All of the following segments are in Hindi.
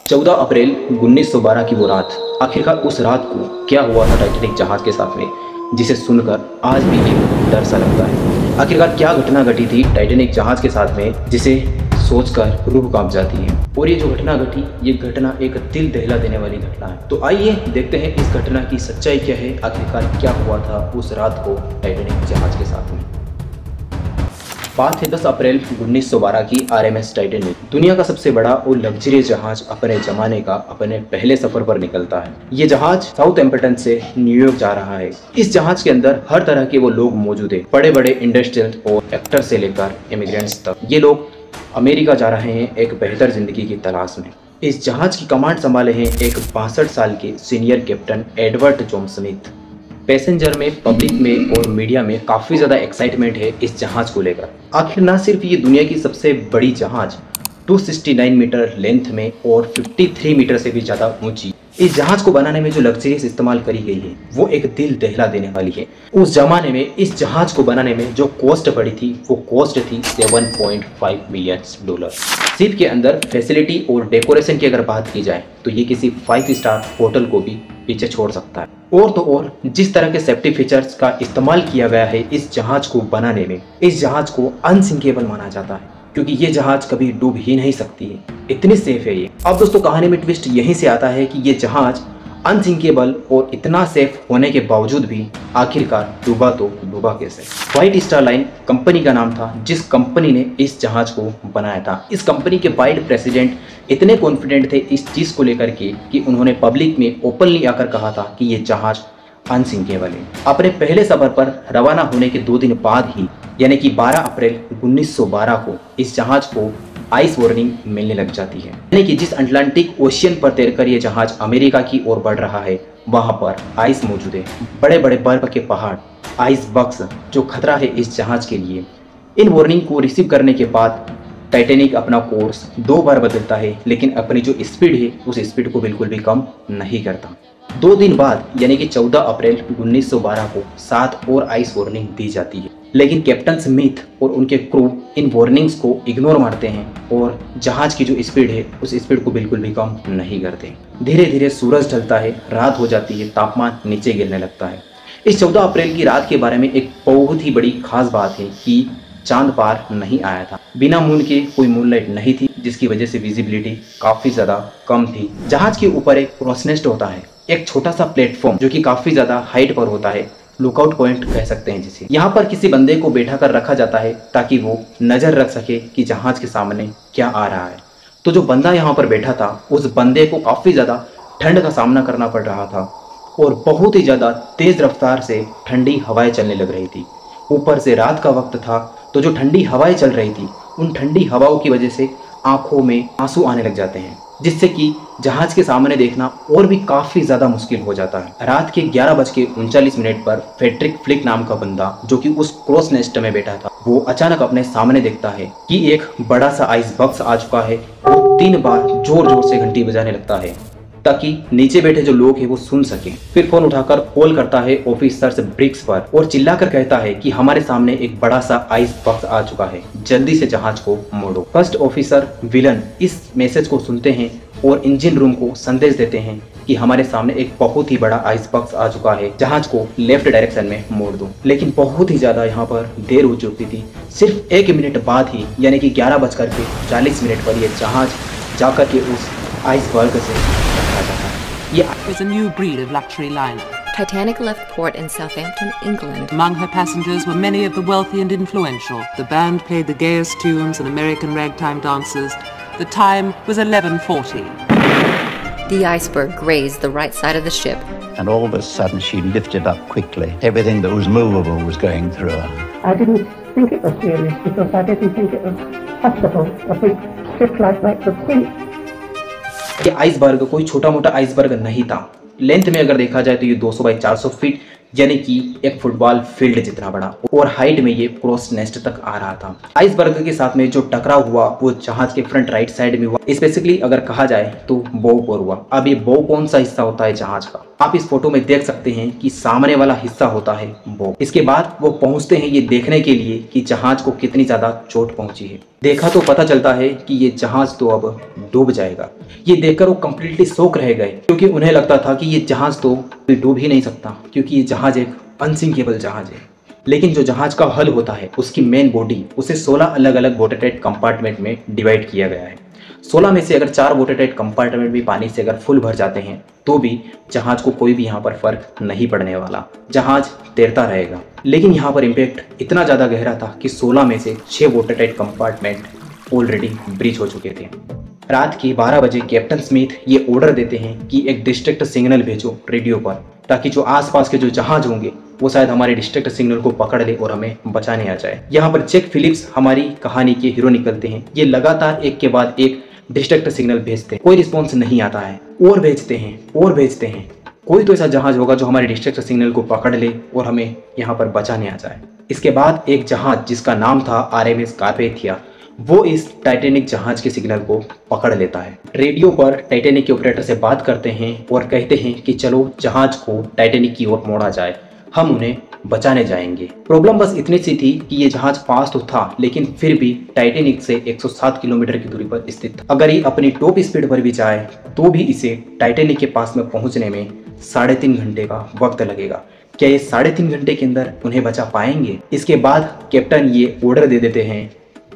14 अप्रैल 1912 की वो रात, आखिरकार उस रात को क्या हुआ था टाइटैनिक जहाज के साथ में, जिसे सुनकर आज भी एक डर सा लगता है। आखिरकार क्या घटना घटी थी टाइटैनिक जहाज के साथ में, जिसे सोचकर रूह कांप जाती है। और ये जो घटना घटी, ये घटना एक दिल दहला देने वाली घटना है। तो आइए देखते हैं इस घटना की सच्चाई क्या है, आखिरकार क्या हुआ था उस रात को टाइटैनिक जहाज के साथ में। बात है 10 अप्रैल 1912 की आरएमएस टाइटैनिक। दुनिया का सबसे बड़ा और लग्जरियस जहाज अपने जमाने का अपने पहले सफर पर निकलता है। ये जहाज साउथहैम्पटन से न्यूयॉर्क जा रहा है। इस जहाज के अंदर हर तरह के वो लोग मौजूद है, बड़े बड़े इंडस्ट्रियल और एक्टर से लेकर इमिग्रेंट्स तक। ये लोग अमेरिका जा रहे हैं एक बेहतर जिंदगी की तलाश में। इस जहाज की कमांड संभाले हैं एक 62 साल के senior captain Edward John Smith. Passenger में, पब्लिक में और मीडिया में काफ़ी ज़्यादा एक्साइटमेंट है इस जहाज को लेकर। आखिर ना सिर्फ ये दुनिया की सबसे बड़ी जहाज 269 मीटर लेंथ में और 53 मीटर से भी ज़्यादा ऊंची, इस जहाज को बनाने में जो लग्जरीज इस्तेमाल करी गई है वो एक दिल दहला देने वाली है। उस जमाने में इस जहाज को बनाने में जो कॉस्ट पड़ी थी वो कॉस्ट थी $7.5 मिलियन। शिप के अंदर फैसिलिटी और डेकोरेशन की अगर बात की जाए तो ये किसी 5 स्टार होटल को भी पीछे छोड़ सकता है। और तो और जिस तरह के सेफ्टी फीचर्स का इस्तेमाल किया गया है इस जहाज को बनाने में, इस जहाज को अनसिंकेबल माना जाता है, क्योंकि ये जहाज कभी डूब ही नहीं सकती है, इतनी सेफ है ये। अब दोस्तों कहानी में ट्विस्ट यहीं से आता है कि ये जहाज अनसिंकेबल और इतना सेफ होने के बावजूद भी आखिरकार डूबा तो डूबा कैसे। व्हाइट स्टार लाइन कंपनी का नाम था जिस कंपनी ने इस जहाज को बनाया था। इस कंपनी के वाइड प्रेसिडेंट इतने कॉन्फिडेंट थे इस चीज़ को लेकर के कि उन्होंने पब्लिक में ओपनली आकर कहा था कि ये जहाज अनसिंकेबल है। अपने पहले सफर पर रवाना होने के 2 दिन बाद ही, यानी कि 12 अप्रैल 1912 को इस जहाज को आइस वार्निंग मिलने लग जाती है। यानी कि जिस अटलांटिक ओशियन पर तैरकर ये जहाज अमेरिका की ओर बढ़ रहा है वहां पर आइस मौजूद है, बड़े बड़े बर्फ के पहाड़, आइस बक्स, जो खतरा है इस जहाज के लिए। इन वार्निंग को रिसीव करने के बाद टाइटैनिक अपना कोर्स 2 बार बदलता है, लेकिन अपनी जो स्पीड है उस स्पीड को बिल्कुल भी कम नहीं करता। 2 दिन बाद यानी कि 14 अप्रैल 1912 को 7 और आइस वार्निंग दी जाती है, लेकिन कैप्टन स्मिथ और उनके क्रू इन वार्निंग्स को इग्नोर मारते हैं और जहाज की जो स्पीड है उस स्पीड को बिल्कुल भी कम नहीं करते। धीरे धीरे सूरज ढलता है, रात हो जाती है, तापमान नीचे गिरने लगता है। इस 14 अप्रैल की रात के बारे में एक बहुत ही बड़ी खास बात है कि चांद पार नहीं आया था। बिना मून के कोई मूनलाइट नहीं थी, जिसकी वजह से विजिबिलिटी काफी ज्यादा कम थी। जहाज के ऊपर एक क्रॉस नेस्ट होता है, एक छोटा सा प्लेटफॉर्म जो कि काफी ज्यादा हाइट पर होता है, लुकआउट पॉइंट कह सकते हैं जिसे। यहाँ पर किसी बंदे को बैठा कर रखा जाता है ताकि वो नजर रख सके कि जहाज के सामने क्या आ रहा है। तो जो बंदा यहाँ पर बैठा था उस बंदे को काफी ज्यादा ठंड का सामना करना पड़ रहा था और बहुत ही ज्यादा तेज रफ्तार से ठंडी हवाएं चलने लग रही थी। ऊपर से रात का वक्त था, तो जो ठंडी हवाएं चल रही थी उन ठंडी हवाओं की वजह से आंखों में आंसू आने लग जाते हैं, जिससे कि जहाज के सामने देखना और भी काफी ज्यादा मुश्किल हो जाता है। रात के 11:39 पर फेड्रिक फ्लिक नाम का बंदा जो कि उस क्रॉस नेस्ट में बैठा था, वो अचानक अपने सामने देखता है कि एक बड़ा सा आइस बॉक्स आ चुका है और 3 बार जोर जोर से घंटी बजाने लगता है ताकि नीचे बैठे जो लोग हैं वो सुन सके। फिर फोन उठाकर कॉल करता है ऑफिसर्स ब्रिग्स पर और चिल्लाकर कहता है कि हमारे सामने एक बड़ा सा आइस बॉक्स आ चुका है, जल्दी से जहाज को मोड़ो। फर्स्ट ऑफिसर विलन इस मैसेज को सुनते हैं और इंजन रूम को संदेश देते हैं कि हमारे सामने एक बहुत ही बड़ा आइस बॉक्स आ चुका है, जहाज को लेफ्ट डायरेक्शन में मोड़ दो। लेकिन बहुत ही ज्यादा यहाँ पर देर हो चुकी थी। सिर्फ 1 मिनट बाद ही यानी कि 11:40 पर यह जहाज जाकर के उस आइसबर्ग से टकरा जाता है। ये is a new breed of luxury liner. Titanic left port in Southampton, England. Among her passengers were many of the wealthy and influential. The band played the gayest tunes and American ragtime dances. The time was 11:40. The iceberg grazed the right side of the ship. And all of a sudden she lifted up quickly. Everything that was movable was going through her. I didn't think it was serious because I didn't think it was possible. A big ship like that could sink. ये आइसबर्ग कोई छोटा मोटा आइसबर्ग नहीं था। लेंथ में अगर देखा जाए तो ये 200 बाई 400 फीट यानी कि एक फुटबॉल फील्ड जितना बड़ा, और हाइट में ये क्रॉस नेस्ट तक आ रहा था। आइसबर्ग के साथ में जो टकराव हुआ वो जहाज के फ्रंट राइट साइड में हुआ। स्पेसिफिकली अगर कहा जाए तो बोव पर हुआ। अब ये बोव कौन सा हिस्सा होता है जहाज का, आप इस फोटो में देख सकते हैं कि सामने वाला हिस्सा होता है वो। इसके बाद वो पहुंचते हैं ये देखने के लिए कि जहाज को कितनी ज्यादा चोट पहुंची है। देखा तो पता चलता है कि ये जहाज तो अब डूब जाएगा। ये देखकर वो कंप्लीटली शॉक रह गए, क्योंकि उन्हें लगता था कि ये जहाज तो डूब ही नहीं सकता, क्योंकि ये जहाज एक अनसिंकेबल जहाज है। लेकिन जो जहाज का हल होता है, उसकी मेन बॉडी, उसे 16 अलग अलग वाटरटाइट कंपार्टमेंट में डिवाइड किया गया है। 16 में से अगर 4 वाटरटाइट कंपार्टमेंट भी पानी से अगर फुल भर जाते हैं तो भी जहाज को कोई भी यहाँ पर फर्क नहीं पड़ने वाला, जहाज तैरता रहेगा। लेकिन यहाँ पर इम्पैक्ट इतना ज़्यादा गहरा था कि 16 में से 6 वाटरटाइट कंपार्टमेंट ऑलरेडी ब्रीच हो चुके थे। रात के 12 बजे कैप्टन स्मिथ ये ऑर्डर देते हैं कि एक डिस्ट्रिक्ट सिग्नल भेजो रेडियो पर, ताकि जो आसपास के जो जहाज होंगे वो शायद हमारे डिस्ट्रिक्ट सिग्नल को पकड़ ले और हमें बचाने आ जाए। यहाँ पर जैक फिलिप्स हमारी कहानी के हीरो निकलते हैं। ये लगातार एक के बाद एक डिस्ट्रिक्ट सिग्नल भेजते हैं, कोई रिस्पॉन्स नहीं आता है, और भेजते हैं। कोई तो ऐसा जहाज होगा जो हमारे डिस्ट्रिक्ट सिग्नल को पकड़ ले और हमें यहाँ पर बचाने आ जाए। इसके बाद एक जहाज जिसका नाम था RMS कार्पेथिया, वो इस टाइटैनिक जहाज के सिग्नल को पकड़ लेता है। रेडियो पर टाइटैनिक के ऑपरेटर से बात करते हैं और कहते हैं कि चलो जहाज को टाइटैनिक की ओर मोड़ा जाए, हम उन्हें बचाने जाएंगे। प्रॉब्लम बस इतनी सी थी कि ये जहाज पास तो था, लेकिन फिर भी टाइटैनिक से 107 किलोमीटर की दूरी पर स्थित था। अगर ये अपनी टॉप स्पीड पर भी जाए तो भी इसे टाइटैनिक के पास में पहुंचने में 3.5 घंटे का वक्त लगेगा। क्या ये 3.5 घंटे के अंदर उन्हें बचा पाएंगे? इसके बाद कैप्टन ये ऑर्डर दे देते हैं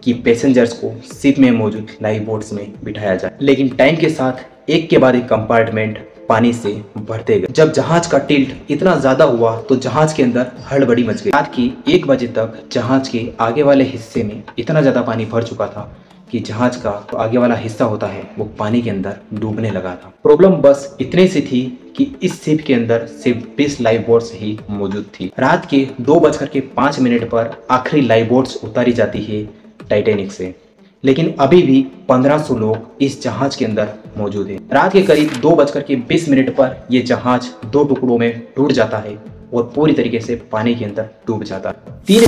कि पैसेंजर्स को शिप में मौजूद लाइफ बोट्स में बिठाया जाए। लेकिन टाइम के साथ एक के बाद एक कंपार्टमेंट पानी से भरते गए। जब जहाज का टिल्ट इतना ज्यादा हुआ तो जहाज के अंदर हड़बड़ी मच गई। रात की 1 बजे तक जहाज के आगे वाले हिस्से में इतना ज्यादा पानी भर चुका था कि जहाज का जो आगे वाला हिस्सा होता है वो पानी के अंदर डूबने लगा था। प्रॉब्लम बस इतने सी थी कि इस शिप के अंदर सिर्फ 20 लाइफ बोट्स ही मौजूद थी। रात के 2:05 पर आखिरी लाइफ बोट्स उतारी जाती है टाइटैनिक से, लेकिन अभी भी 1500 लोग इस जहाज के अंदर मौजूद हैं। रात के करीब 2:20 पर यह जहाज 2 टुकड़ों में टूट जाता है और पूरी तरीके से पानी के अंदर डूब जाता है। 3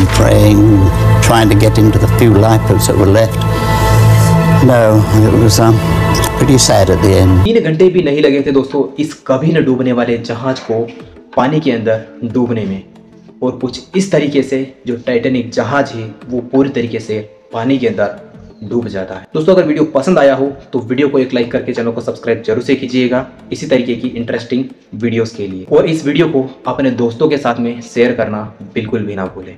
घंटे भी नहीं लगे थे दोस्तों इस कभी न डूबने वाले जहाज को पानी के अंदर डूबने में, और कुछ इस तरीके से जो टाइटैनिक जहाज है वो पूरी तरीके से पानी के अंदर डूब जाता है। दोस्तों अगर वीडियो पसंद आया हो तो वीडियो को एक लाइक करके चैनल को सब्सक्राइब जरूर से कीजिएगा इसी तरीके की इंटरेस्टिंग वीडियोस के लिए, और इस वीडियो को अपने दोस्तों के साथ में शेयर करना बिल्कुल भी ना भूलें।